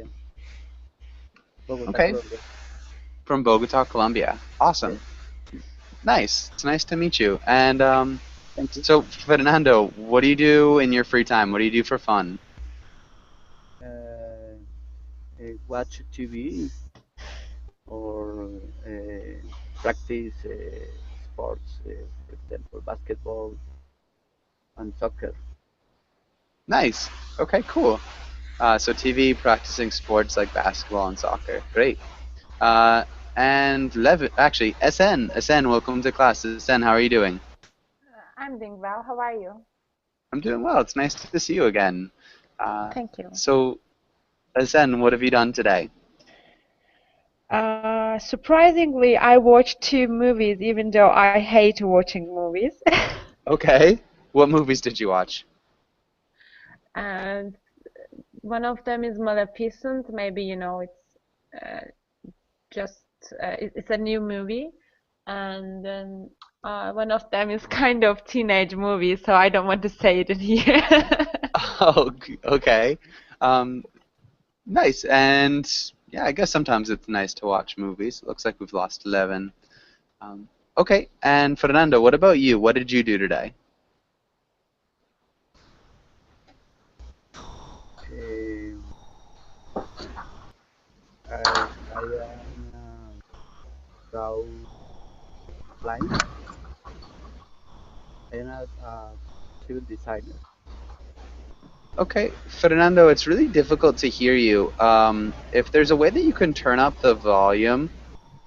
Colombia. Bogotá, Okay, Colombia. from Bogota, Colombia. Awesome. Yes. Nice. It's nice to meet you. And Thank you. so, Fernando, what do you do in your free time? What do you do for fun? Uh, Watch TV or practice sports, for example, basketball and soccer. Nice. Okay, cool. So TV, practicing sports like basketball and soccer. Great. Uh, and actually, SN, welcome to class. SN, how are you doing? I'm doing well. How are you? I'm doing well. It's nice to see you again. Uh, Thank you. so, SN, what have you done today? Surprisingly, I watched two movies, even though I hate watching movies. Okay. What movies did you watch? And one of them is Maleficent. Maybe you know uh, just it's a new movie, and then one of them is kind of teenage movie, so I don't want to say it in here. Oh, okay. Um, Nice. And yeah, I guess sometimes it's nice to watch movies. It looks like we've lost 11. Um, okay. And Fernando, what about you? What did you do today? Uh, I am draw lines. I am a civil designer. Okay, Fernando, it's really difficult to hear you. If there's a way that you can turn up the volume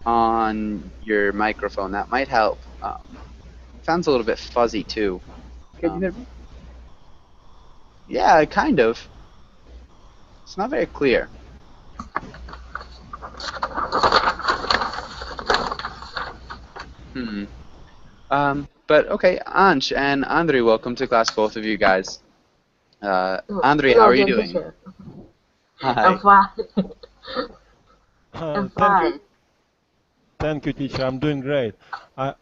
on your microphone, that might help. It sounds a little bit fuzzy too. Can you hear Um, me? yeah, kind of. It's not very clear. Hmm. But okay, Ansh and Andre, welcome to class, both of you guys. Andre, how Hello, are you dear doing? teacher. I'm Hi. fine. I'm Thank you, fine. teacher. I'm doing great. I,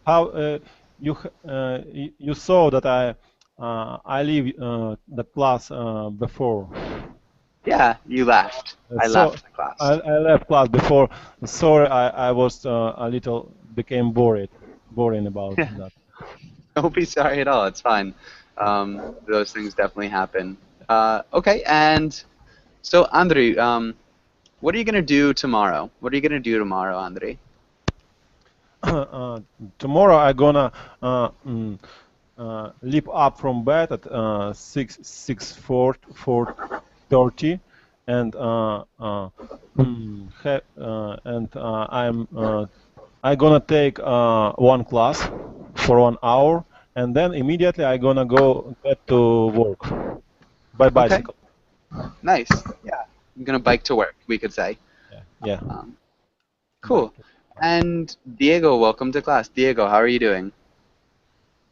how you saw that I leave the class before. Yeah, you left. I So left the class. I left class before. Sorry, I was a little became boring about that. Don't be sorry at all. It's fine. Those things definitely happen. Okay, and so Andre, what are you gonna do tomorrow? What are you gonna do tomorrow, Andre? uh, Tomorrow I gonna leap up from bed at 4:30, and I gonna take one class for 1 hour, and then immediately I gonna go get to work by Okay, bicycle. nice. Yeah, I'm gonna bike to work, we could say. Yeah, yeah, Um, bike. cool. And Diego, welcome to class. Diego, how are you doing?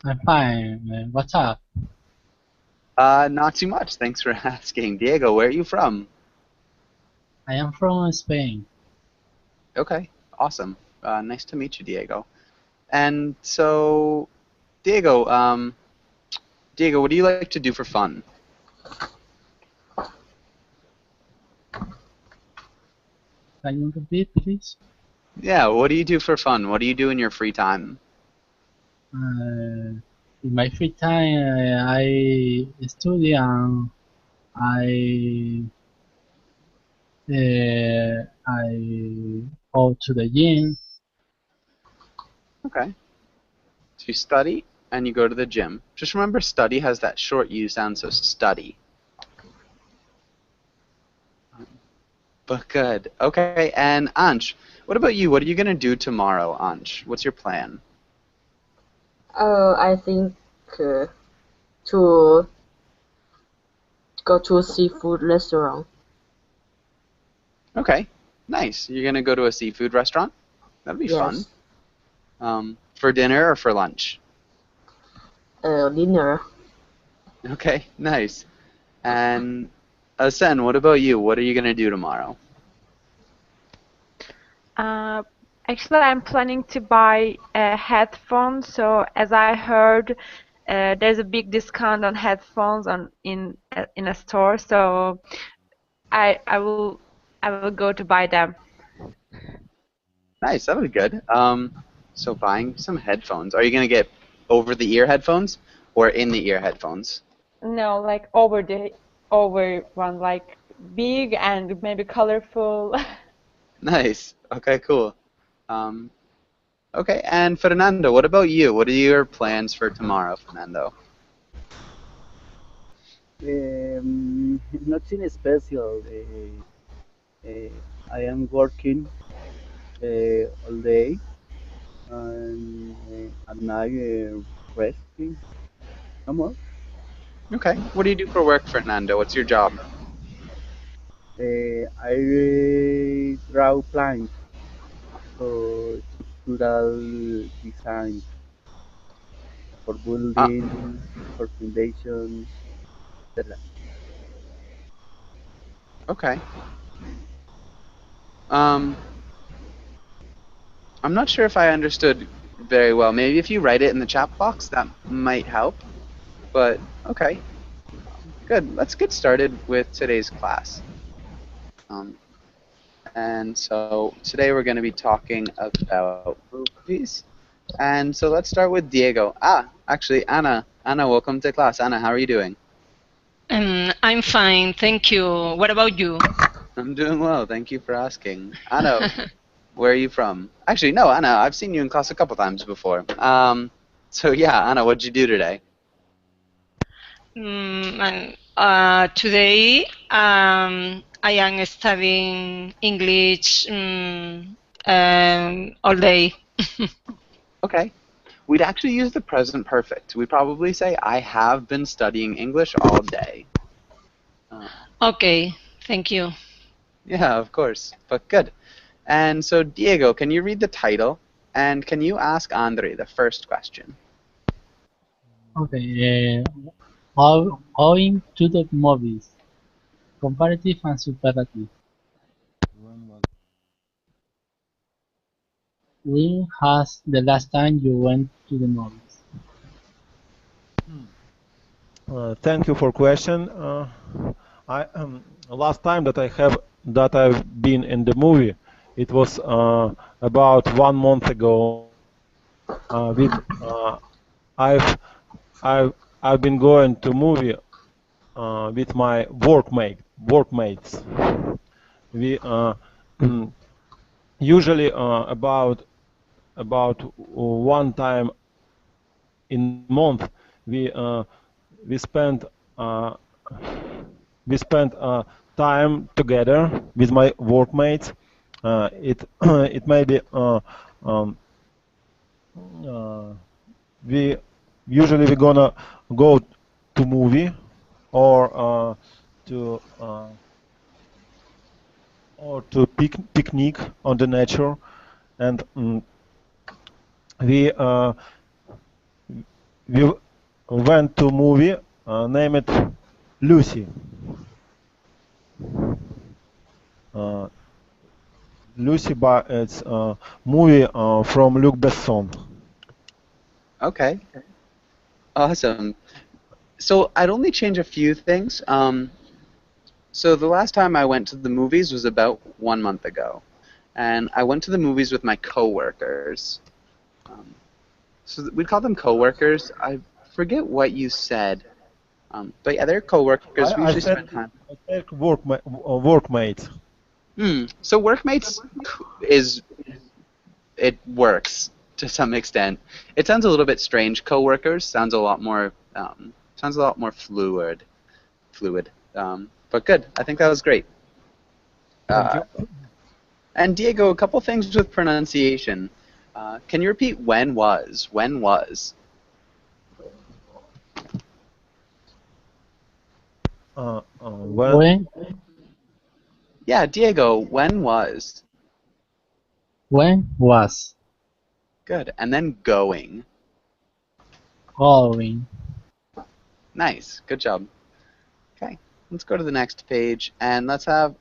I'm fine, man. What's up? Not too much. Thanks for asking. Diego, where are you from? I am from Spain. Okay, awesome. Nice to meet you, Diego. And so, Diego, Diego, what do you like to do for fun? Can you repeat, please? Yeah, what do you do for fun? What do you do in your free time? In my free time, I study and I I go to the gym. Okay. So you study and you go to the gym. Just remember, study has that short U sound, so study. But good. Okay, and Ansh, what about you? What are you gonna do tomorrow, Ansh? What's your plan? I think uh, to go to a seafood restaurant. Okay, nice. You're gonna go to a seafood restaurant? That'll be fun. Yes. For dinner or for lunch? Dinner. Okay, nice. And Sen, what about you? What are you gonna do tomorrow? Uh, Actually, I'm planning to buy a headphone. So as I heard, there's a big discount on headphones in a store. So I will go to buy them. Nice, that'll be good. So buying some headphones. Are you gonna get over-the-ear headphones or in-the-ear headphones? No, like over one, like big and maybe colorful. Nice. Okay, cool. Um, okay, and Fernando, what about you? What are your plans for tomorrow, Fernando? Nothing special. I am working all day and at night resting. No more. Okay. What do you do for work, Fernando? What's your job? I draw plans for structural design, for Uh, building, for foundation, etc. okay. Um, I'm not sure if I understood very well. Maybe if you write it in the chat box, that might help. But okay, good. Let's get started with today's class. Um, and so today we're going to be talking about movies. And so let's start with Diego. Actually, Anna. Anna, welcome to class. Anna, how are you doing? I'm fine, thank you. What about you? I'm doing well. Thank you for asking. Anna, where are you from? Actually, no, Anna, I've seen you in class a couple times before. So yeah, Anna, what'd you do today? Today I am studying English all day. Okay. We'd actually use the present perfect. We'd probably say, I have been studying English all day. Okay, thank you. Yeah, of course. But good. And so, Diego, can you read the title? And can you ask Andre the first question? Okay, going to the movies. Comparative and superlative. When has the last time you went to the movies? Thank you for question. I last time that I've been in the movie, it was about 1 month ago. With I've I've been going to movie with my workmates. We usually about one time in month we we spend uh, we spend time together with my workmates. It it may be um, uh, we usually we gonna go to movie or to uh, or to picnic on the nature, and we we went to movie named Lucy. Uh, Lucy, but it's a movie from Luc Besson. Okay. Awesome. So I'd only change a few things. So the last time I went to the movies was about 1 month ago. And I went to the movies with my coworkers. So we'd call them coworkers. I forget what you said. But yeah, they're coworkers. We I usually said spend time. I said workmates. So workmates it works to some extent. It sounds a little bit strange. Coworkers sounds a lot more fluid. But good. I think that was great. Thank you. And Diego, a couple things with pronunciation. Can you repeat when was? When was? When Yeah, Diego, when was? was Good. And then going. going. Nice. Good job. Okay. Let's go to the next page and let's have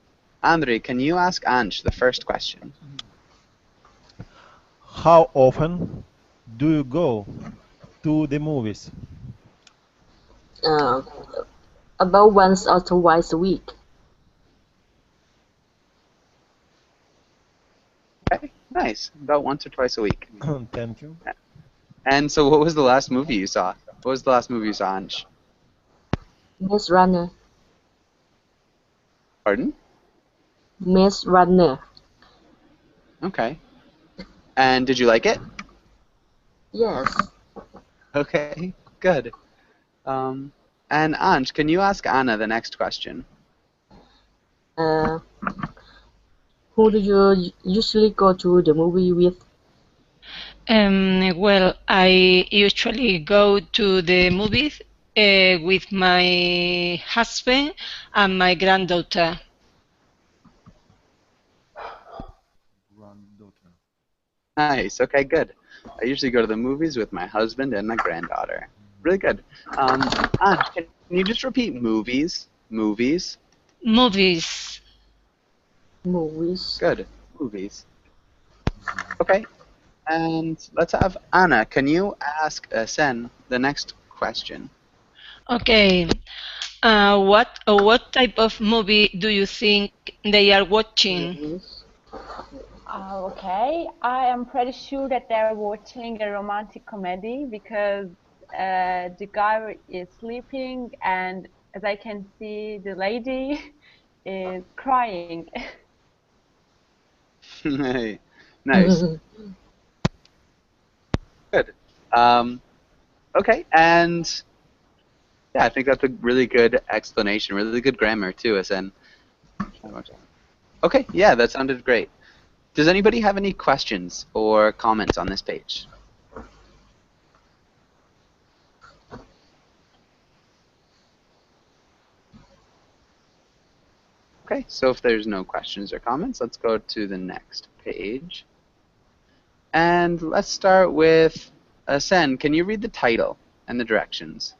Andre, can you ask Ansh the first question? How often do you go to the movies? About once or twice a week. Nice. About once or twice a week. Thank you. And so what was the last movie you saw? What was the last movie you saw, Ansh? Maze Runner. Pardon? Maze Runner. Okay. And did you like it? Yes. Okay, good. And Ansh, can you ask Anna the next question? Uh, who do you usually go to the movie with? Well, I usually go to the movies with my husband and my granddaughter. Nice. Okay, good. I usually go to the movies with my husband and my granddaughter. Really good. Ansh, can you just repeat movies? Movies? Movies. Movies. Good. Movies. Okay. And let's have Anna. Can you ask Sen the next question? Okay. What type of movie do you think they are watching? Movies. Okay, I am pretty sure that they're watching a romantic comedy because the guy is sleeping and as I can see, the lady is crying. Nice. Good. Okay, and yeah, I think that's a really good explanation, really good grammar too, Sen. Okay, yeah, that sounded great. Does anybody have any questions or comments on this page? Okay, so if there's no questions or comments, let's go to the next page. And let's start with Sen. Can you read the title and the directions?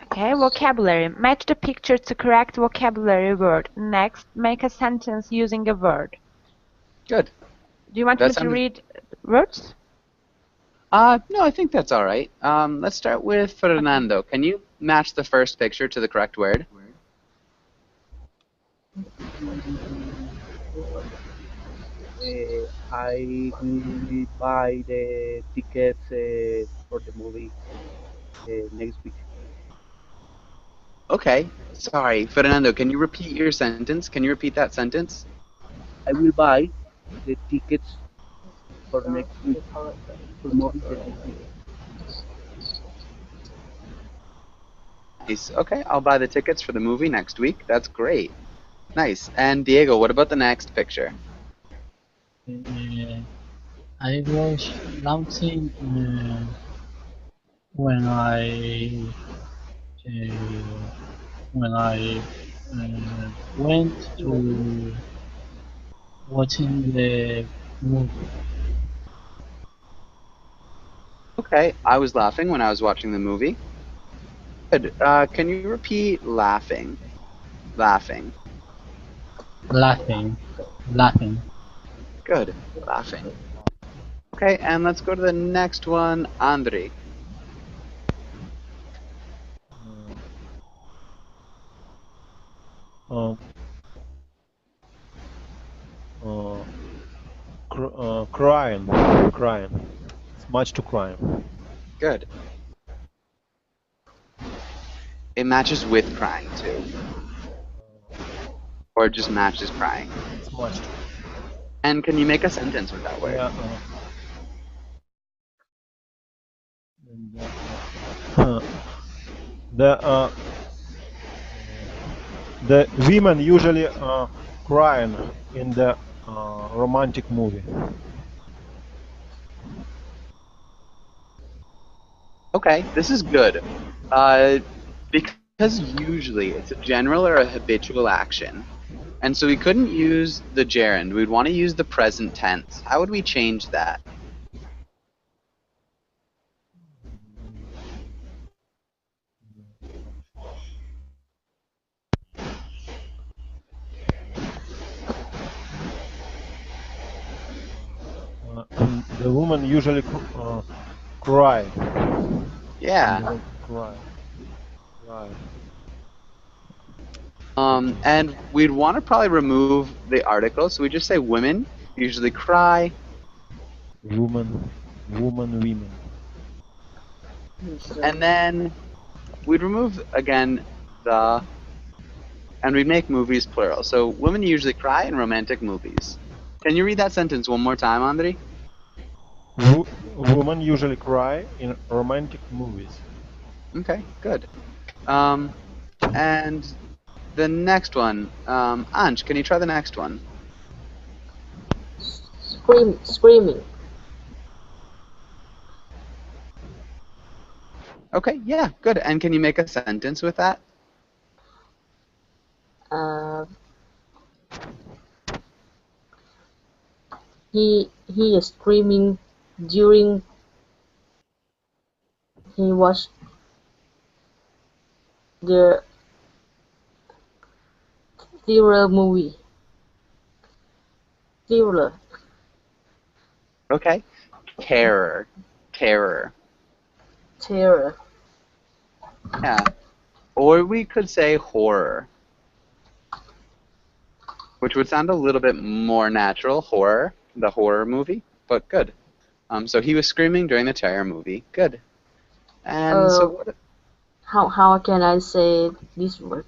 Okay, vocabulary. Match the picture to correct vocabulary word. Next, make a sentence using a word. Good. Do you want That me to sounded- read words? No, I think that's all right. Let's start with Fernando. Can you match the first picture to the correct word? I will buy the tickets for the movie next week. Okay. Sorry, Fernando, can you repeat your sentence? Can you repeat that sentence? I will buy the tickets for next week for movie the next week. Nice. Okay, I'll buy the tickets for the movie next week. That's great. Nice. And Diego, what about the next picture? I was laughing when I went to watching the movie. Okay, I was laughing when I was watching the movie. Good. Can you repeat laughing? Laughing. Laughing. Good. Laughing. Okay, and let's go to the next one, Andre. Crying. It's much to crying. Good. It matches with crying too. Or just matches crying. It's much. And can you make a sentence with that word? Yeah. The women usually crying in the romantic movie. Okay, this is good. Because usually it's a general or a habitual action. And so we couldn't use the gerund. We'd want to use the present tense. How would we change that? The woman usually cry. Yeah. Cry. And we'd want to probably remove the article, so we just say women usually cry. Woman, women. And then we'd remove again the, and we'd make movies plural. So women usually cry in romantic movies. Can you read that sentence one more time, Andri? Women usually cry in romantic movies. Okay, good. And the next one, Anj, can you try the next one? Screaming. Okay, yeah, good. And can you make a sentence with that? He is screaming during he watched the thriller movie. Thriller. Okay. Terror. Terror. Terror. Yeah. Or we could say horror, which would sound a little bit more natural. Horror, the horror movie, but good. So he was screaming during the terror movie. Good. And so what? How can I say this word?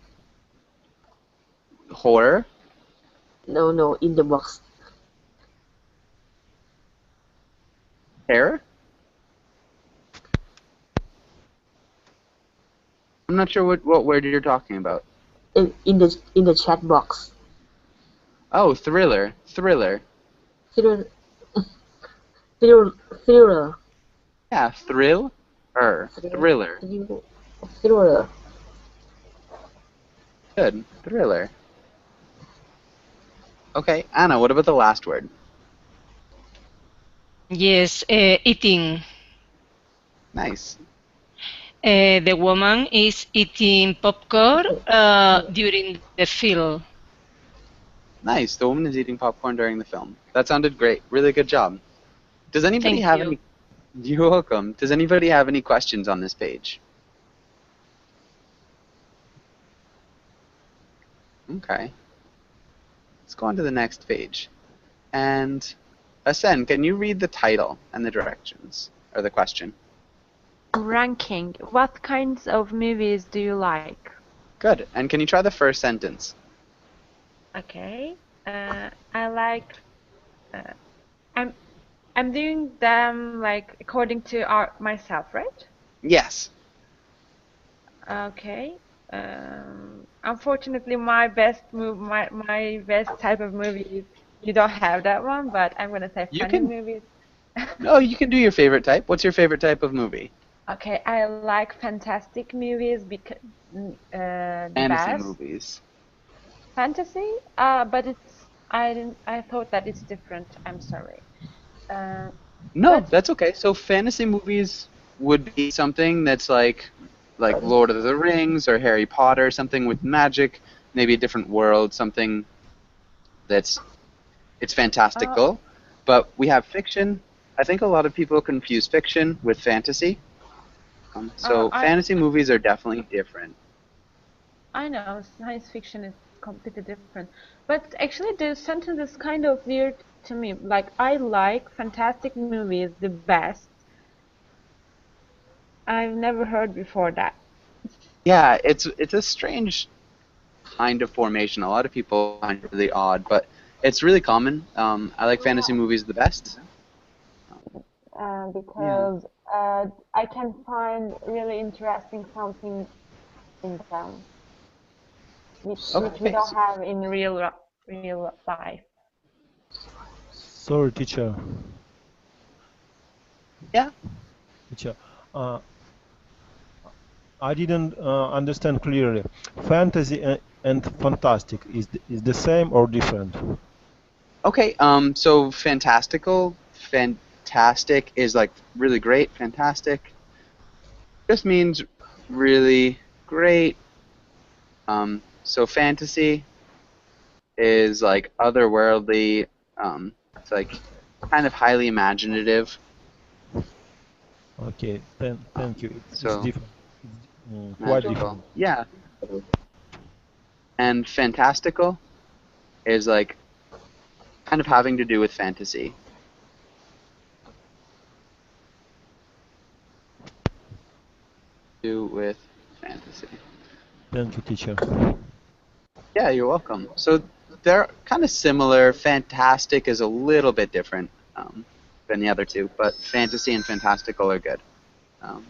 Horror? No, in the box. Terror? I'm not sure what word you're talking about. In the chat box. Oh, thriller. Thriller. Thriller. Thriller. Yeah, thrill. Thriller. Thriller. Good. Thriller. Okay, Anna, what about the last word? Yes, eating. Nice. The woman is eating popcorn during the film. Nice. The woman is eating popcorn during the film. That sounded great. Really good job. Does anybody Thank have you. any? You're welcome. Does anybody have any questions on this page? Okay. Let's go on to the next page. And Asen, can you read the title and the directions, or the question? Ranking. What kinds of movies do you like? Good. And can you try the first sentence? Okay. I like. I'm doing them like according to myself, right? Yes. Okay. Unfortunately, my best type of movies, you don't have that one, but I'm gonna say You funny can. movies. No, you can do your favorite type. What's your favorite type of movie? Okay, I like fantastic movies because the Fantasy best movies. fantasy. But I thought that it's different. I'm sorry. No, But that's okay. So fantasy movies would be something that's like Lord of the Rings or Harry Potter, something with magic, maybe a different world, something that's it's fantastical. But we have fiction. I think a lot of people confuse fiction with fantasy. So I fantasy movies are definitely different. I know science fiction is completely different. But actually, the sentence is kind of weird to me. Like I like fantastic movies the best. I've never heard before that. Yeah, it's a strange kind of formation. A lot of people find it really odd, but it's really common. I like fantasy movies the best. Yeah. Because I can find really interesting something in them, which we Okay. don't have in real life. Sorry, teacher. Yeah. Teacher, I didn't understand clearly. Fantasy and fantastic is the same or different? Okay. So fantastic is like really great. Fantastic just means really great. So fantasy is like otherworldly. It's like kind of highly imaginative. Okay, thank you. It's So different. It's quite magical. different. Yeah. And fantastical is like kind of having to do with fantasy. Do with fantasy. Thank you, teacher. Yeah, you're welcome. So they're kind of similar. Fantastic is a little bit different than the other two, but fantasy and fantastical are good. Um,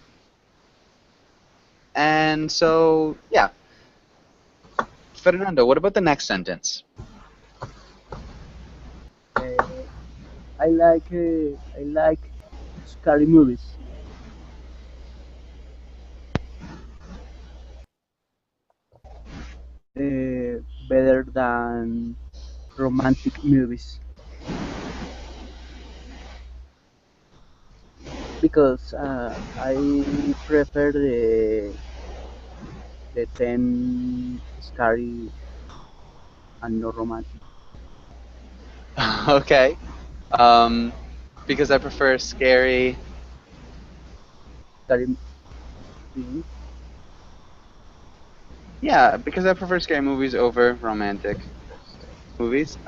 and so, yeah. Fernando, what about the next sentence? I like scary movies. Better than romantic movies because I prefer the ten scary and not romantic Okay. Um, because I prefer scary. scary things. Yeah, because I prefer scary movies over romantic movies.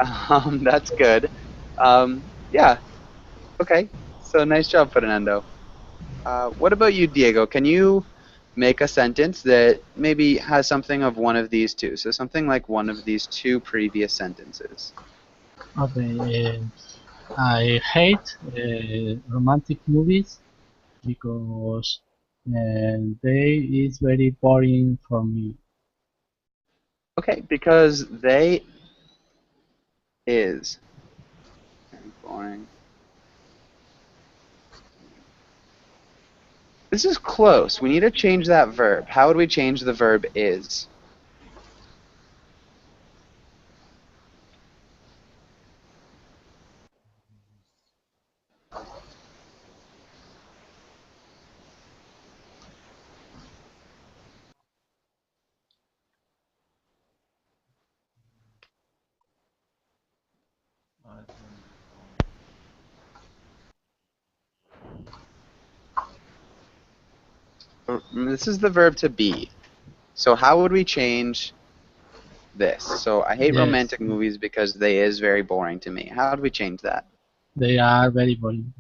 That's good. Yeah. Okay. So nice job, Fernando. What about you, Diego? Can you make a sentence that maybe has something of one of these two? So something like one of these two previous sentences. Okay, I hate romantic movies because they is very boring for me. Okay, because they is very boring. This is close. We need to change that verb. How would we change the verb is? This is the verb to be. So how would we change this? So I hate Yes, romantic movies because they is very boring to me. How would we change that? they are very boring.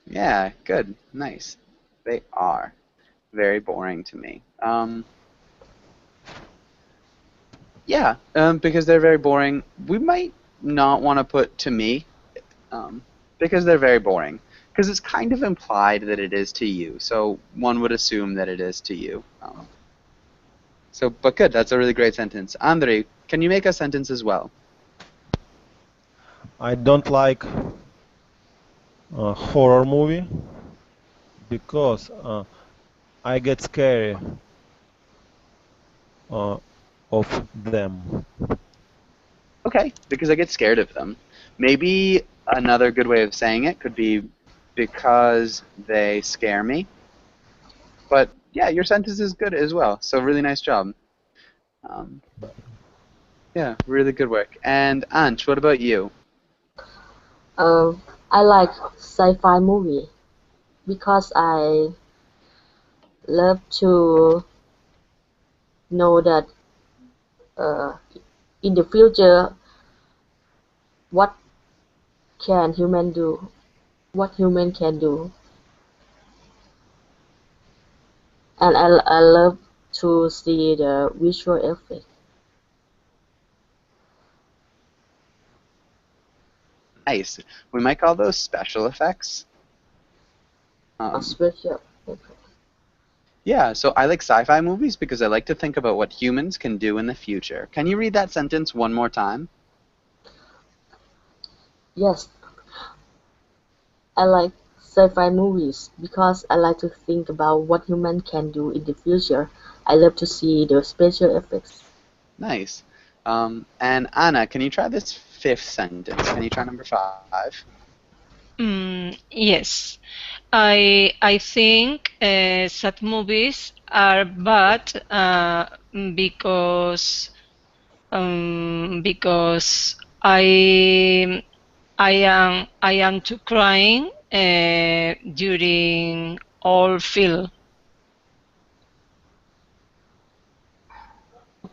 Yeah, good. Nice. They are very boring to me. Yeah, because they're very boring. We might not want to put to me, because they're very boring. Because it's kind of implied that it is to you, so one would assume that it is to you. But good, that's a really great sentence. Andre, can you make a sentence as well? I don't like horror movie because I get scary uh, of them. Okay, because I get scared of them. Maybe another good way of saying it could be because they scare me. But yeah, your sentence is good as well, so really nice job. Um, yeah, really good work. And Anch, what about you? Uh, I like sci-fi movie because I love to know that uh, in the future what can human do, what human can do, and I love to see the visual effect Nice. We might call those special effects. of Um, special effect. yeah, so I like sci-fi movies because I like to think about what humans can do in the future. Can you read that sentence one more time? Yes, I like sci-fi movies because I like to think about what human can do in the future. I love to see the special effects. Nice. And Anna, can you try this fifth sentence? Can you try number 5? Yes, I think sad movies are bad because I am too crying during all film.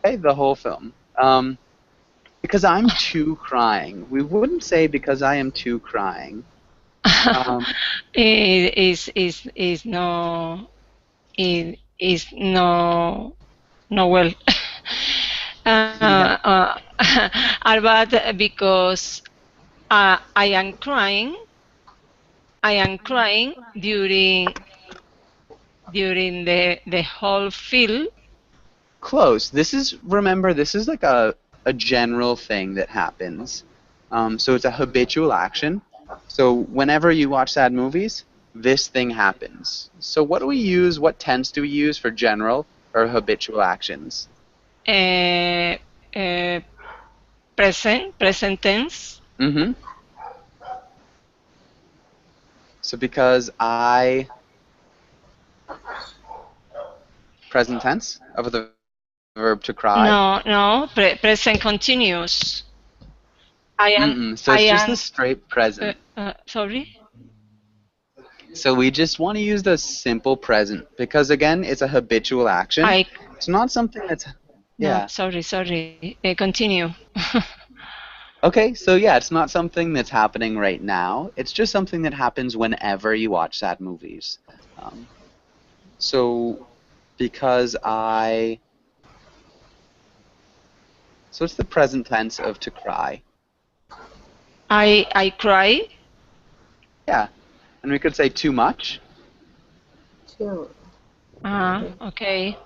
Okay, the whole film. Because I'm too crying. We wouldn't say because I am too crying. It is no it is no well. Yeah. Are bad because I am crying. I am crying during the whole film. Close. Remember, this is like a general thing that happens. So it's a habitual action. So whenever you watch sad movies, this thing happens. So what tense do we use for general or habitual actions? Uh, uh, present tense. Mm-hmm. So because present tense of the verb to cry. No, present continuous. I am Mm-mm. So I it's just am the straight present. sorry. So we just want to use the simple present because again, it's a habitual action. I It's not something that's No, yeah. sorry. Continue. Okay, so yeah, it's not something that's happening right now. It's just something that happens whenever you watch sad movies. So because so it's the present tense of to cry. I cry. Yeah, and we could say too much. Chill. Okay.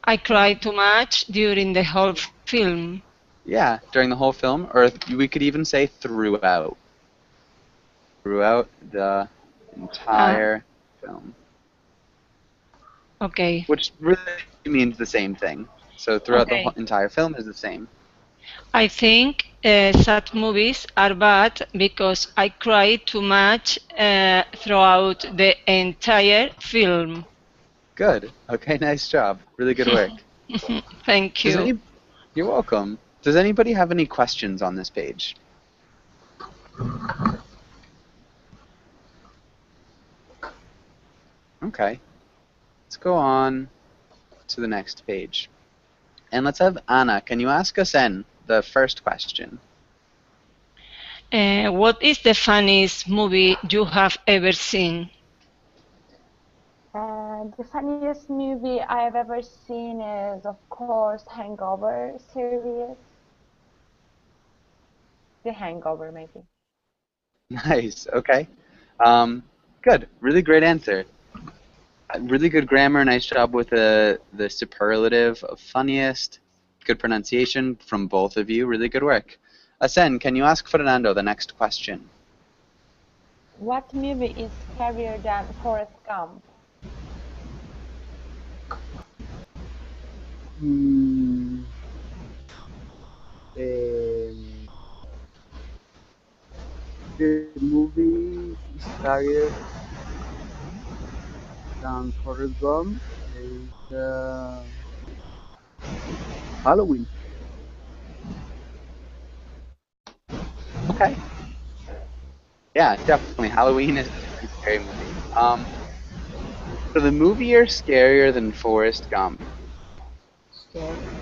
I cried too much during the whole film. Yeah, during the whole film, or we could even say throughout. Throughout the entire film. Okay. Which really means the same thing. So throughout the Okay. entire film is the same. I think sad movies are bad because I cry too much throughout the entire film. Good. Okay, nice job. Really good work. Thank you. You're welcome. Does anybody have any questions on this page? Okay. Let's go on to the next page. And let's have Anna. Can you ask us the first question? What is the funniest movie you have ever seen? The funniest movie I've ever seen is, of course, Hangover series. The Hangover, maybe. Nice. Okay. Good. Really great answer. Really good grammar. Nice job with the superlative of funniest. Good pronunciation from both of you. Really good work. Asen, can you ask Fernando the next question? What movie is scarier than Forrest Gump? Mm, the movie is scarier than Forrest Gump is Halloween. Okay. Yeah, definitely. Halloween is a scary movie. So the movie are scarier than Forrest Gump. Scary.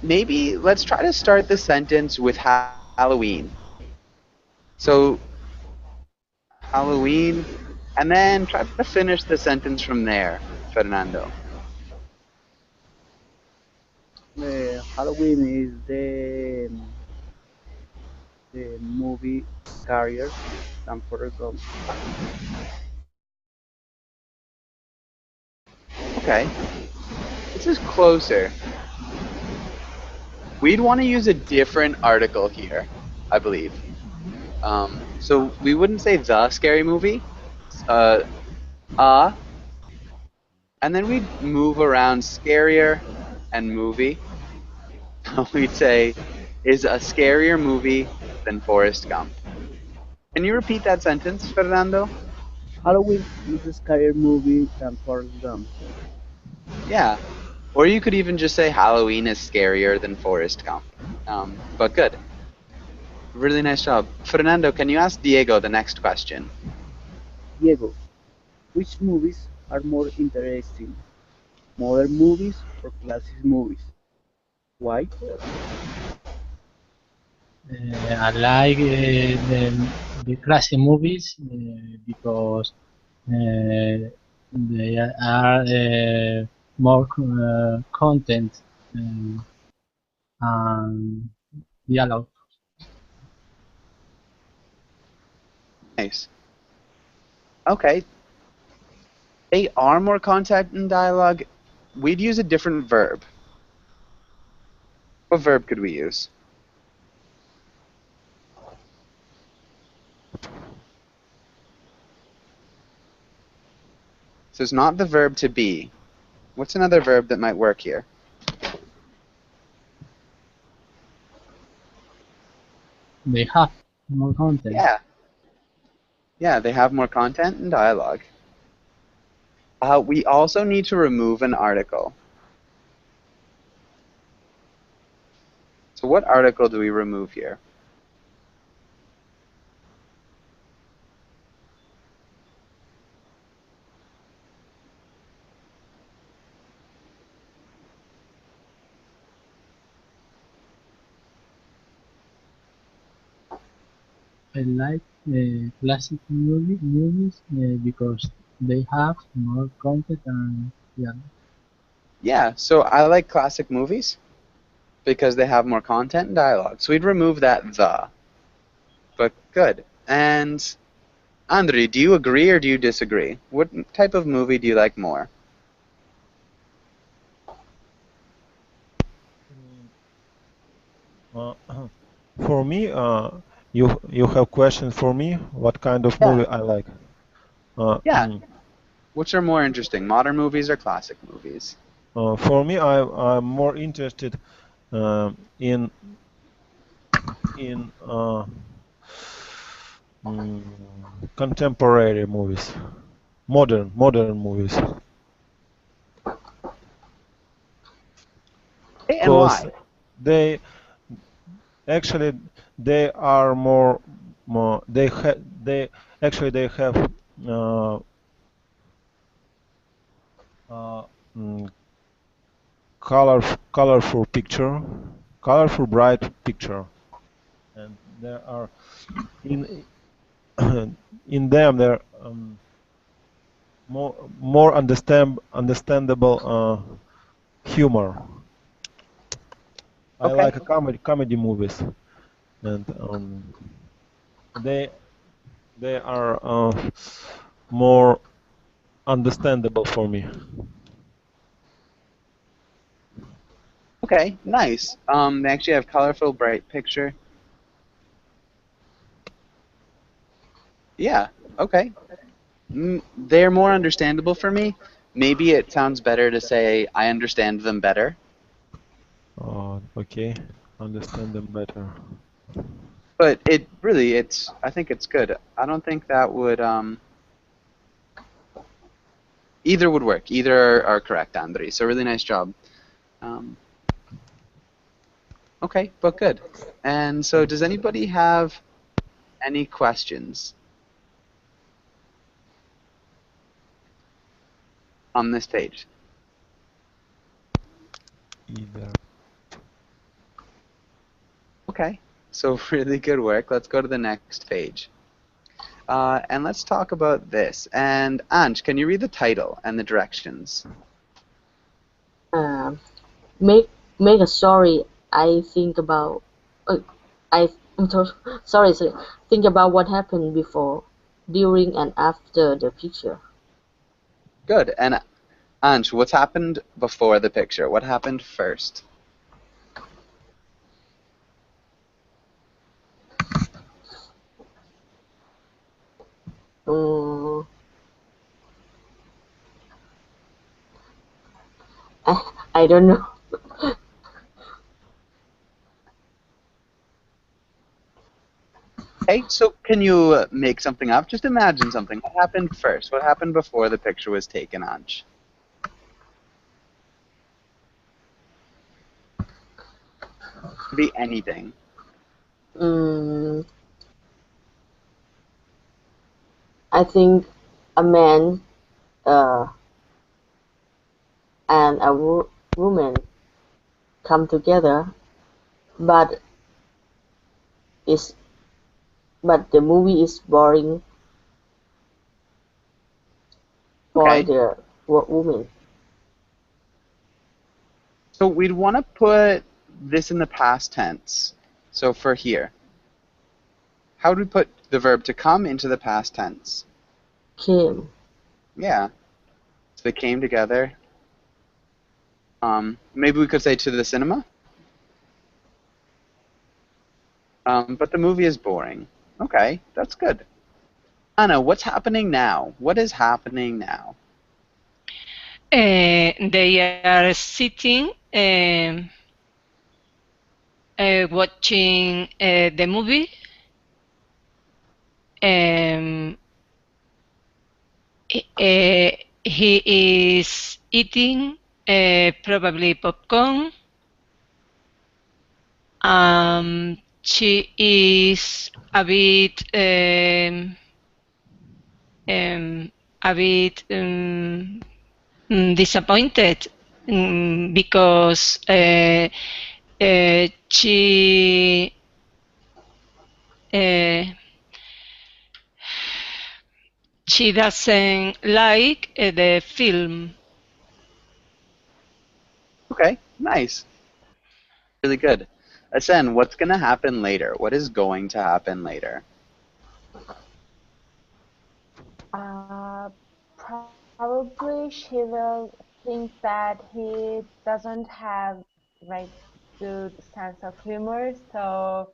Maybe let's try to start the sentence with Halloween. So Halloween, and then try to finish the sentence from there, Fernando. Halloween is the movie scarier than Forrest Gump. Okay, this is closer. We'd want to use a different article here, I believe. So we wouldn't say the scary movie, uh, and then we'd move around scarier and movie. We'd say, is a scarier movie than Forrest Gump. Can you repeat that sentence, Fernando? Halloween is a scarier movie than Forrest Gump. Yeah. Or you could even just say Halloween is scarier than Forrest Gump. But good. Really nice job. Fernando, can you ask Diego the next question? Diego, which movies are more interesting, modern movies or classic movies? Why? I like the classic movies because they are more content and dialogue. Nice. Okay. They are more content and dialogue. We'd use a different verb. What verb could we use? So it's not the verb to be. What's another verb that might work here? They have more content. Yeah. Yeah, they have more content and dialogue. We also need to remove an article. So what article do we remove here? I like classic movies because they have more content and dialogue. Yeah, so I like classic movies because they have more content and dialogue. So we'd remove that the. But good. And Andri, do you agree or do you disagree? What type of movie do you like more? Uh, for me, you have questions for me? What kind of Yeah. movie I like? Yeah. Which are more interesting, modern movies or classic movies? For me, I'm more interested in contemporary movies, modern movies. Hey, and Because why? they actually they are more they have uh, uh, mm, colorful picture, colorful bright picture, and there are in in them there more understandable humor. I Okay. like comedy movies, and they they are more understandable for me. Okay, nice. They actually have colorful, bright picture. Yeah, okay. They're more understandable for me. Maybe it sounds better to say I understand them better. Okay, understand them better. But I think it's good. I don't think that would, either would work. Either are correct, Andri. So really nice job. Um, okay, but good. And so does anybody have any questions on this page? Either. Okay, so really good work. Let's go to the next page. And let's talk about this. And Anj, can you read the title and the directions? Um, make make a story. I think about. I'm sorry. Think about what happened before, during, and after the picture. Good. And Anj, what's happened before the picture? What happened first? Um, I don't know. Okay, so can you make something up? Just imagine something. What happened first? What happened before the picture was taken, Anj? Could be anything. Um, I think a man uh, and a woman come together, but is but the movie is boring for Okay. the woman. So we'd want to put this in the past tense. So for here, how do we put the verb to come into the past tense? Came. Yeah. So they came together. Maybe we could say to the cinema. But the movie is boring. Okay, that's good. Anna, what's happening now? What is happening now? They are sitting, watching the movie. He is eating probably popcorn. She is a bit disappointed because she she doesn't like the film. Okay, nice. Really good. Asen, what's going to happen later? What is going to happen later? Uh, Probably she will think that he doesn't have like good sense of humor, so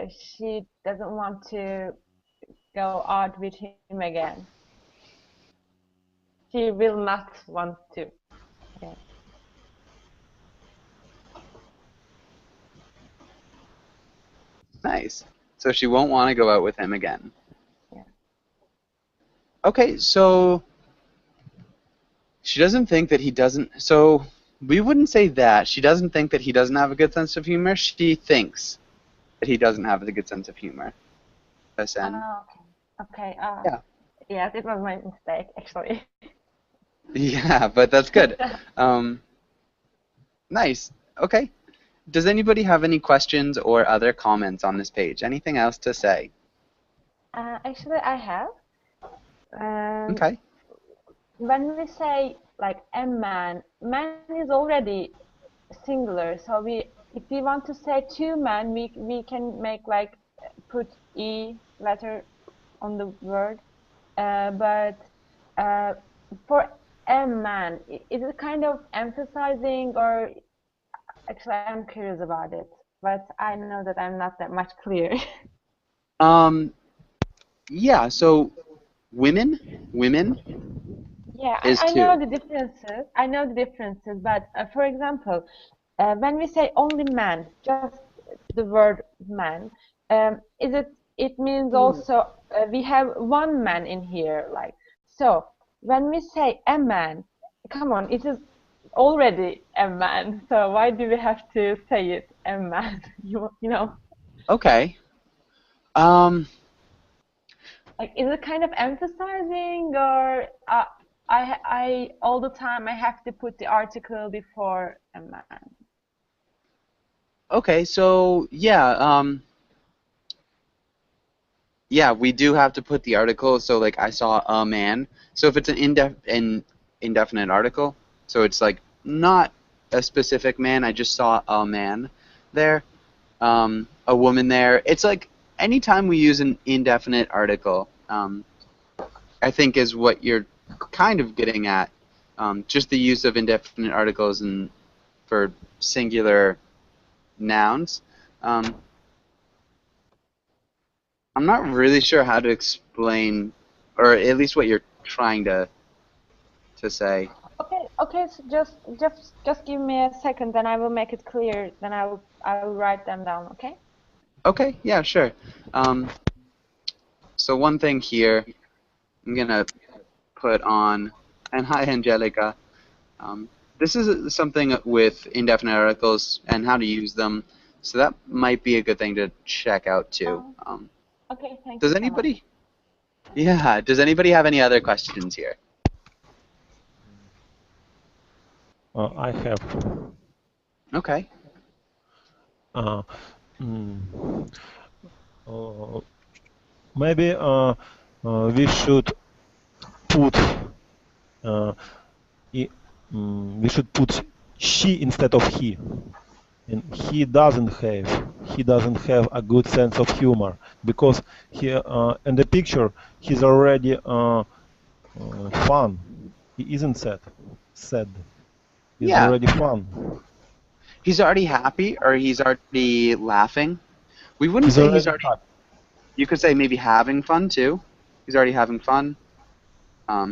she doesn't want to go out with him again. She will not want to. Okay. Nice. So she won't want to go out with him again. Yeah. Okay, so she doesn't think that he doesn't. So we wouldn't say that. She doesn't think that he doesn't have a good sense of humor. She thinks that he doesn't have a good sense of humor. Asen. Okay. Yeah. Yes, it was my mistake actually. Yeah, but that's good. Nice. Okay. Does anybody have any questions or other comments on this page? Anything else to say? Actually, I have. Okay. When we say like a man, man is already singular. So if we want to say two men, we can make like put e letter on the word. But for a man, is it kind of emphasizing, or actually I'm curious about it, but I know that I'm not that much clear. Yeah, so women Yeah, is I know two. the differences. I know the differences, but for example, when we say only man, just the word man, is it? It means also we have one man in here, like so. When we say a man, come on, it is already a man. So why do we have to say it a man? You know, Okay. like is it kind of emphasizing, or I all the time I have to put the article before a man. Okay, so yeah, we do have to put the article. So like I saw a man. So if it's an indefinite article, so it's like not a specific man. I just saw a man there, a woman there. It's like anytime we use an indefinite article, I think is what you're kind of getting at. Just the use of indefinite articles and for singular nouns. I'm not really sure how to explain, or at least what you're trying to say. Okay. So just give me a second, then I will make it clear. Then I will write them down. Okay. Okay, yeah, sure. So one thing here, I'm gonna put on, and hi Angelica. This is something with indefinite articles and how to use them. So that might be a good thing to check out too. Okay. Thank you Does so much. anybody? Yeah. Does anybody have any other questions here? I have. Okay. Uh, mm, uh, Maybe we should put uh, we should put she instead of he. And he doesn't have a good sense of humor because he in the picture he's already fun. He isn't sad. He's Yeah. already fun. He's already happy or he's already laughing. We wouldn't He's say he's already already. happy. You could say maybe having fun too. He's already having fun.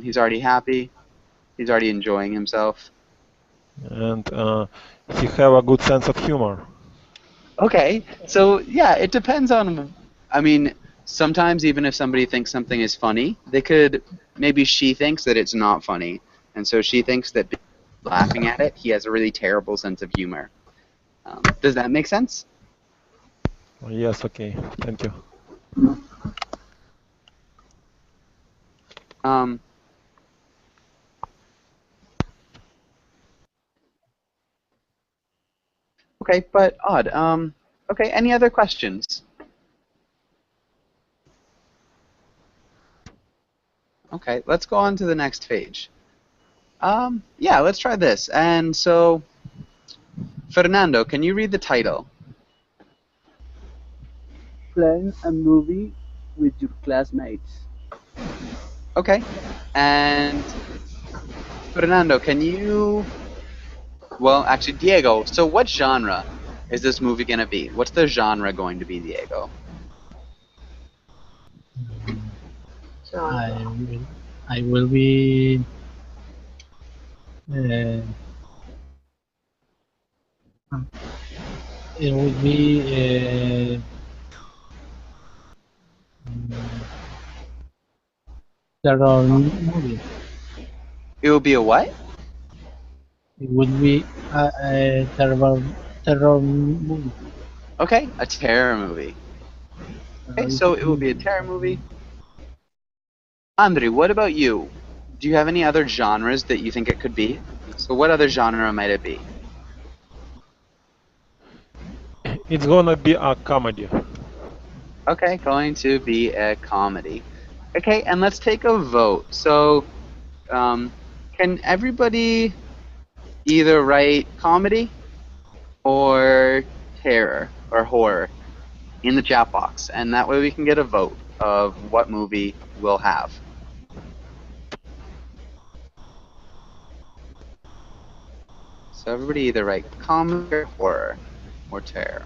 He's already happy. He's already enjoying himself. And he have a good sense of humor. Okay, so yeah, it depends on. I mean, sometimes even if somebody thinks something is funny, they could maybe she thinks that it's not funny, and so she thinks that laughing at it, he has a really terrible sense of humor. Does that make sense? Yes, okay, thank you. Um, okay, but odd. Okay, any other questions? Okay, let's go on to the next page. Yeah, let's try this. And so, Fernando, can you read the title? Plan a movie with your classmates. Okay. And Fernando, can you... Well, actually, Diego, so what genre is this movie going to be? What's the genre going to be, Diego? I will be uh, it will be terror movie. It will be a what? It would be a terror movie. Okay, a terror movie. Okay, so it will be a terror movie. Andre, what about you? Do you have any other genres that you think it could be? So what other genre might it be? It's gonna be a comedy. Okay, going to be a comedy. Okay, and let's take a vote. So, can everybody either write comedy or terror or horror in the chat box, and that way we can get a vote of what movie we'll have. So everybody either write comedy or horror or terror.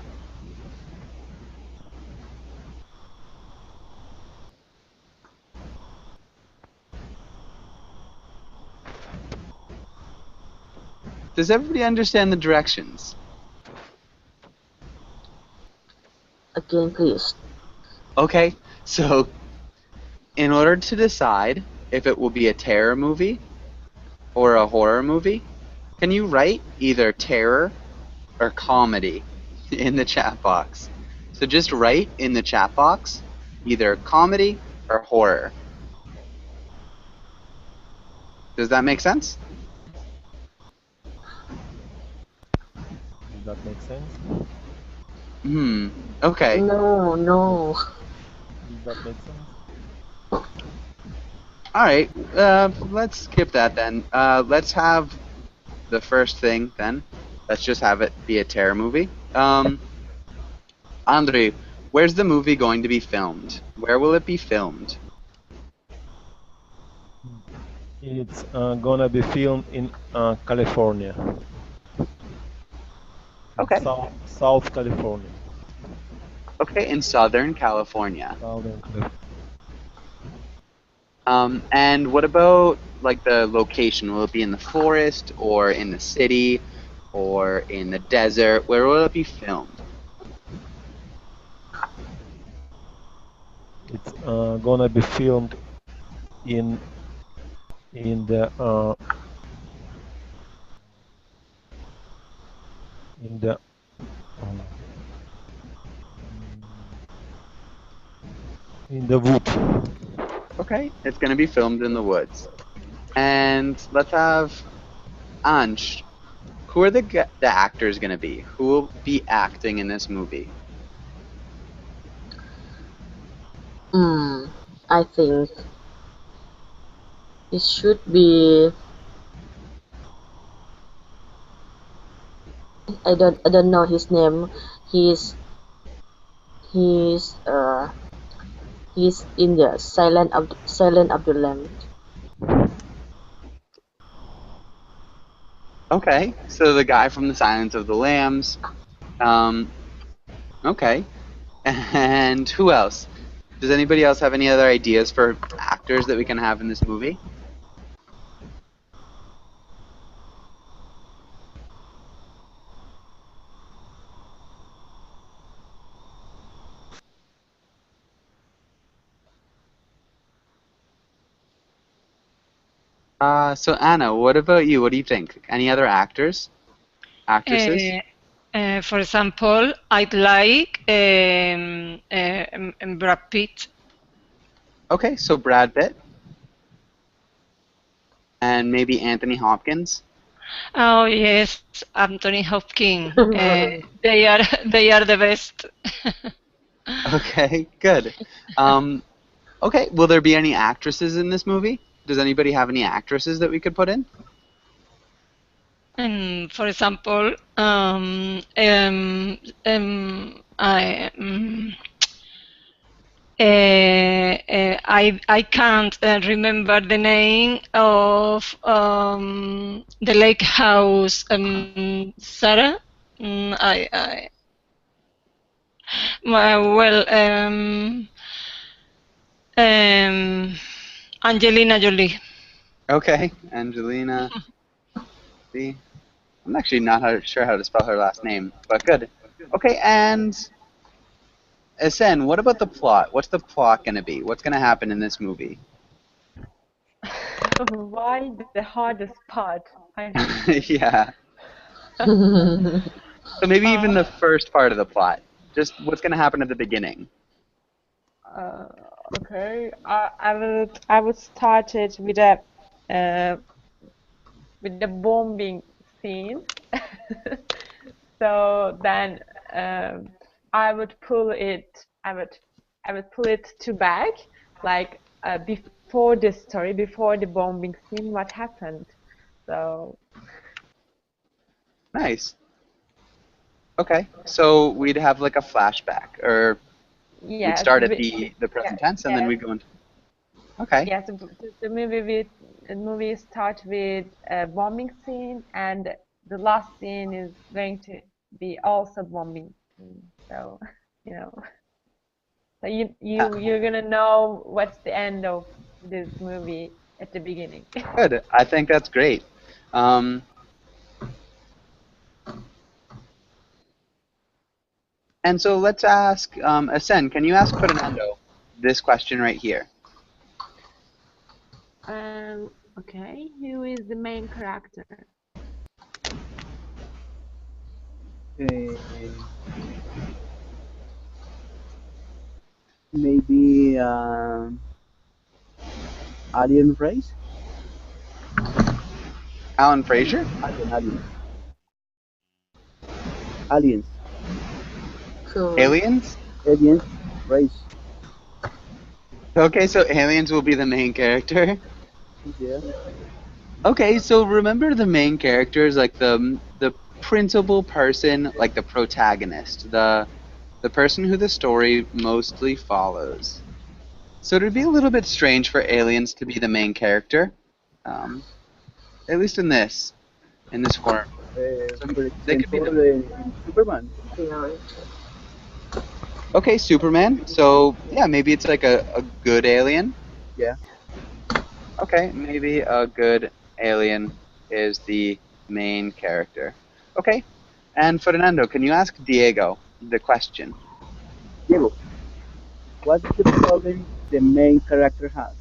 Does everybody understand the directions? Again, please. Okay, so in order to decide if it will be a terror movie or a horror movie, can you write either terror or comedy in the chat box? So just write in the chat box either comedy or horror. Does that make sense? Does that make sense? Okay. No. Does that make sense? Alright, let's skip that then. Let's have the first thing then. Let's just have it be a terror movie. Andre, where's the movie going to be filmed? Where will it be filmed? It's gonna be filmed in California. Okay. South California. Okay, in Southern California. Southern California. And what about like the location? Will it be in the forest or in the city or in the desert? Where will it be filmed? It's gonna be filmed in the wood. Okay, it's going to be filmed in the woods. And let's have Anj. who are the actors going to be? Who will be acting in this movie? I think it should be. I don't know his name. He's he's uh he's in the Silent of the Lambs. Okay, so the guy from The Silence of the Lambs. Okay, and who else? Does anybody else have any other ideas for actors that we can have in this movie? So Anna, what about you? What do you think? Any other actors? Actresses? For example, I'd like Brad Pitt. Okay, so Brad Pitt. And maybe Anthony Hopkins. Oh yes, Anthony Hopkins. They are the best. Okay, good. Okay, will there be any actresses in this movie? Does anybody have any actresses that we could put in? And for example, I can't remember the name of the lake house. Sarah. I well Angelina Jolie. Okay, Angelina. See, I'm actually not sure how to spell her last name, but good. Okay, and Sen, what about the plot? What's the plot going to be? What's going to happen in this movie? Why the hardest part? Yeah. So maybe even the first part of the plot. Just what's going to happen at the beginning. Okay, I would start it with the bombing scene. So then I would pull it. I would pull it to back, like before the story, before the bombing scene, what happened. So Nice. Okay, so we'd have like a flashback, or we'd yes, start at the present tense, and then yes, we'd go into. Okay. yes. The movie start with a bombing scene, and the last scene is going to be also bombing scene. So you know, so you're gonna know what's the end of this movie at the beginning. Good. I think that's great. And so let's ask Asen, can you ask Fernando this question right here? Okay, who is the main character? Maybe Alien Race? Alan Fraser? Aliens. Cool. Aliens? Aliens Race. Okay, so aliens will be the main character. Yeah. Okay, so remember the main characters, like the principal person, like the protagonist, the person who the story mostly follows. So it'd be a little bit strange for aliens to be the main character, at least in this horror. So For they could be example, Superman. Okay, Superman. So yeah, maybe it's like a good alien. Yeah. Okay, maybe a good alien is the main character. Okay, and Fernando, can you ask Diego the question? Diego, what's the problem the main character has?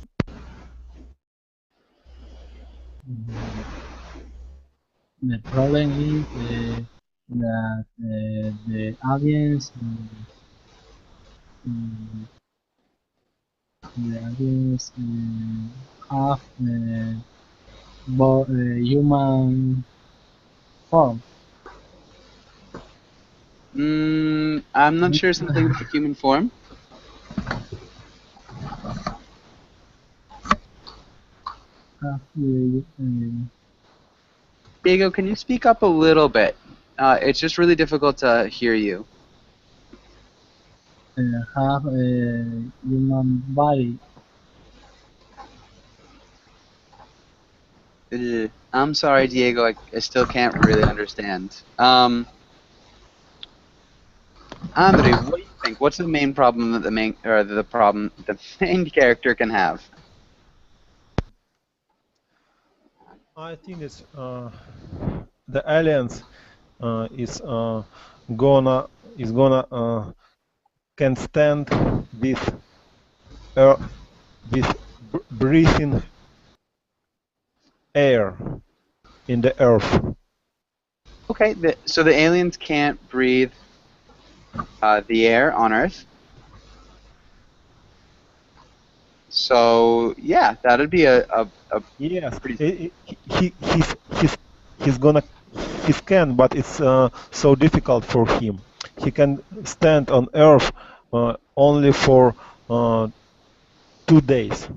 The problem is that the audience have human form. I'm not sure something about human form. Diego, can you speak up a little bit? It's just really difficult to hear you. Have a human body. I'm sorry, Diego. I still can't really understand. Andre, what do you think? What's the main problem that the main character can have? I think it's the aliens is gonna can stand with uh, breathing air in the earth. Okay, so the aliens can't breathe the air on Earth. So yeah, that'd be a Yes, pretty... he's gonna he can, but it's so difficult for him. He can stand on Earth only for 2 days,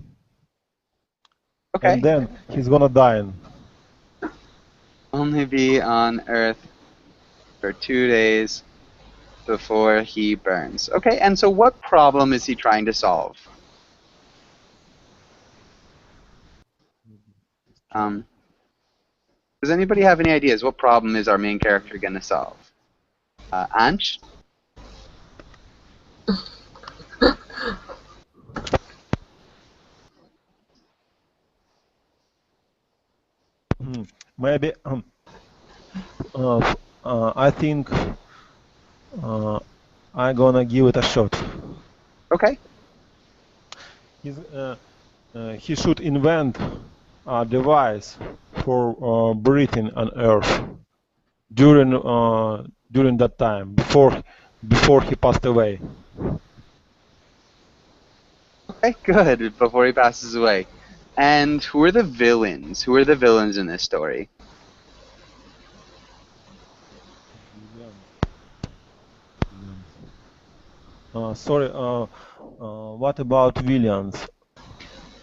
Okay. and then he's gonna die. Only be on Earth for 2 days before he burns. Okay, and so what problem is he trying to solve? Does anybody have any ideas? What problem is our main character going to solve? Ansh? Maybe I think I'm gonna give it a shot. Okay. He should invent a device for breathing on Earth during that time before he passed away. Okay, good. Before he passes away. And who are the villains? Who are the villains in this story? Sorry. What about villains?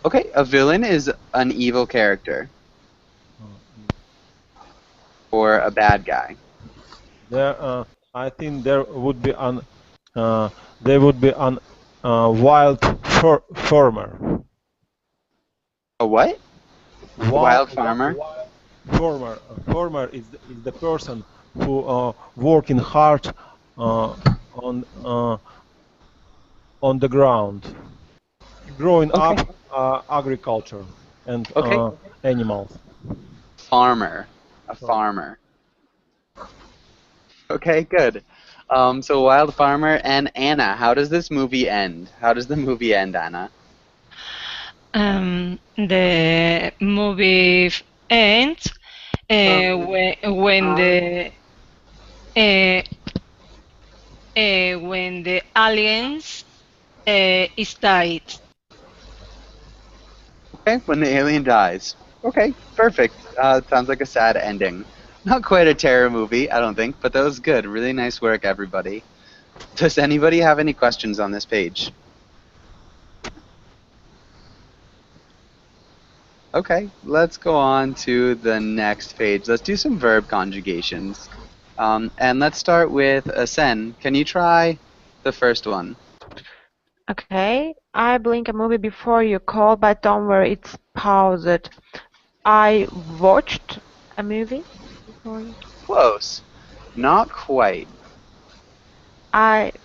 Okay, a villain is an evil character. Or a bad guy. I think there would be an wild farmer. A what? Wild farmer? Farmer is the person who working hard on the ground, growing up agriculture and animals. Farmer. A farmer. Okay, good. So Wild Farmer and Anna. How does this movie end? How does the movie end, Anna? The movie ends when the aliens is died. Okay, when the alien dies. Okay, perfect. Sounds like a sad ending. Not quite a terror movie, I don't think, but that was good. Really nice work, everybody. Does anybody have any questions on this page? Okay, let's go on to the next page. Let's do some verb conjugations. And let's start with Sen. Can you try the first one? Okay, I blink a movie before you call, but don't worry, it's paused. I watched a movie before you. Close. Not quite. It's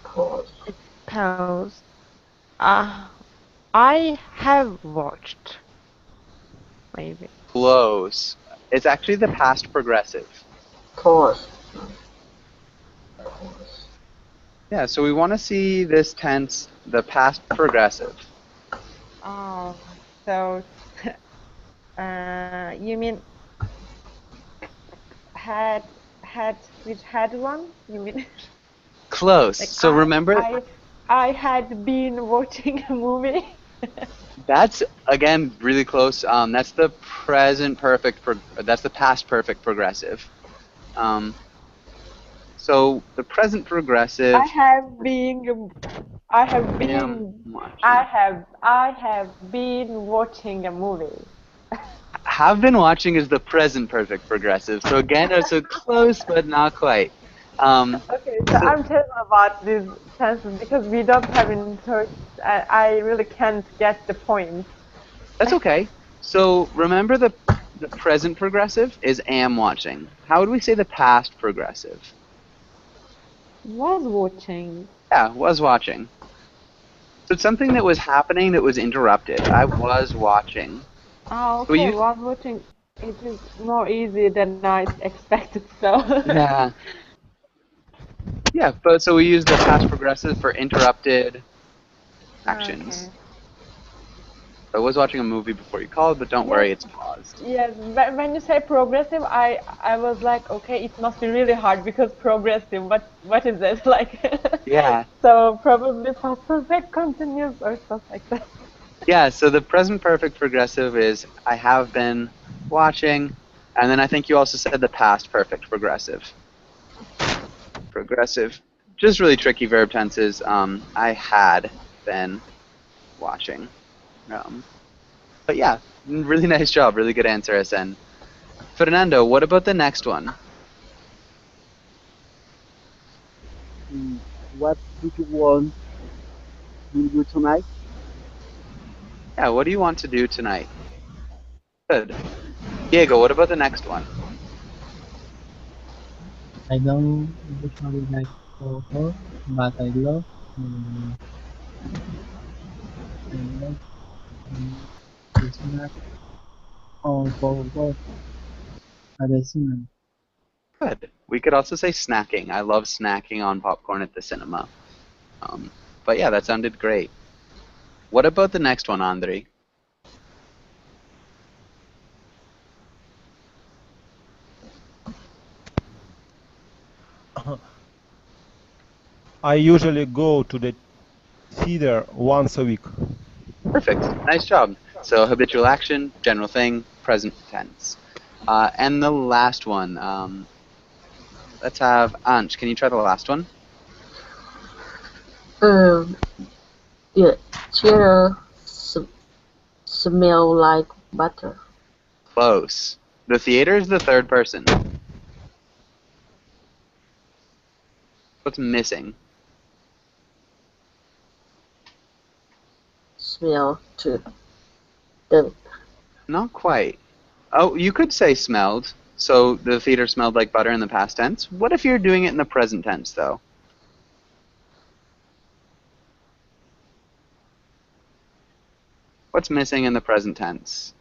paused. I have watched. Maybe. Close. It's actually the past progressive. Course. Yeah, so we want to see this tense, the past progressive. Oh, so you mean had one? You mean? Close. Like so remember, I had been watching a movie. that's again really close. That's the present perfect. That's the past perfect progressive. So the present progressive. I have been watching a movie. Have been watching is the present perfect progressive. So again, it's so close but not quite. Okay, so I'm terrible about these tenses because we don't have in Turkish. I really can't get the point. That's okay. So remember the present progressive is am watching. How would we say the past progressive? Was watching. Yeah, was watching. So it's something that was happening that was interrupted. I was watching. Oh, So okay, was watching. It is more easy than I expected, so. Yeah. Yeah, but so we use the past progressive for interrupted actions. Okay. I was watching a movie before you called, but don't worry, it's paused. Yes, when you say progressive, I was like, okay, it must be really hard because progressive. What is it like? Yeah. So probably past perfect continuous or stuff like that. Yeah, so the present perfect progressive is I have been watching, and then I think you also said the past perfect progressive. Progressive. Just really tricky verb tenses. I had been watching. But yeah, really nice job. Really good answer, SN. Fernando, what about the next one? What do you want to do tonight? Yeah, what do you want to do tonight? Good. Diego, what about the next one? I don't usually like horror, but I love I love to snack on for work at the cinema. Good. We could also say snacking. I love snacking on popcorn at the cinema. But yeah, that sounded great. What about the next one, Andre? I usually go to the theater once a week. Perfect. Nice job. So habitual action, general thing, present tense. And the last one. Let's have Ansh. Can you try the last one? The chair smell like butter. Close. The theater is the third person. What's missing? Smell too. The Not quite. Oh, you could say smelled. So the theater smelled like butter in the past tense. What if you're doing it in the present tense, though? What's missing in the present tense?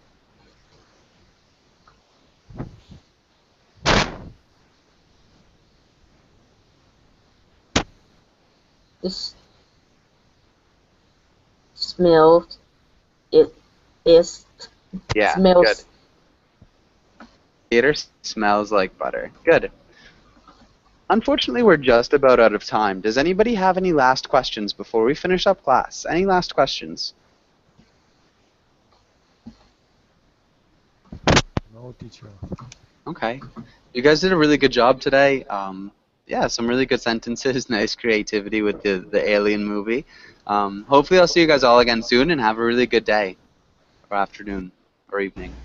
this smell it is Yeah, smells. good. Theater smells like butter. Good. Unfortunately, we're just about out of time. Does anybody have any last questions before we finish up class? Any last questions? No, teacher. Okay. You guys did a really good job today. Yeah, some really good sentences, nice creativity with the Alien movie. Hopefully I'll see you guys all again soon and have a really good day or afternoon or evening.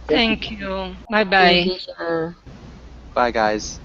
Thank you. Bye Thank bye. you, teacher. Bye, guys.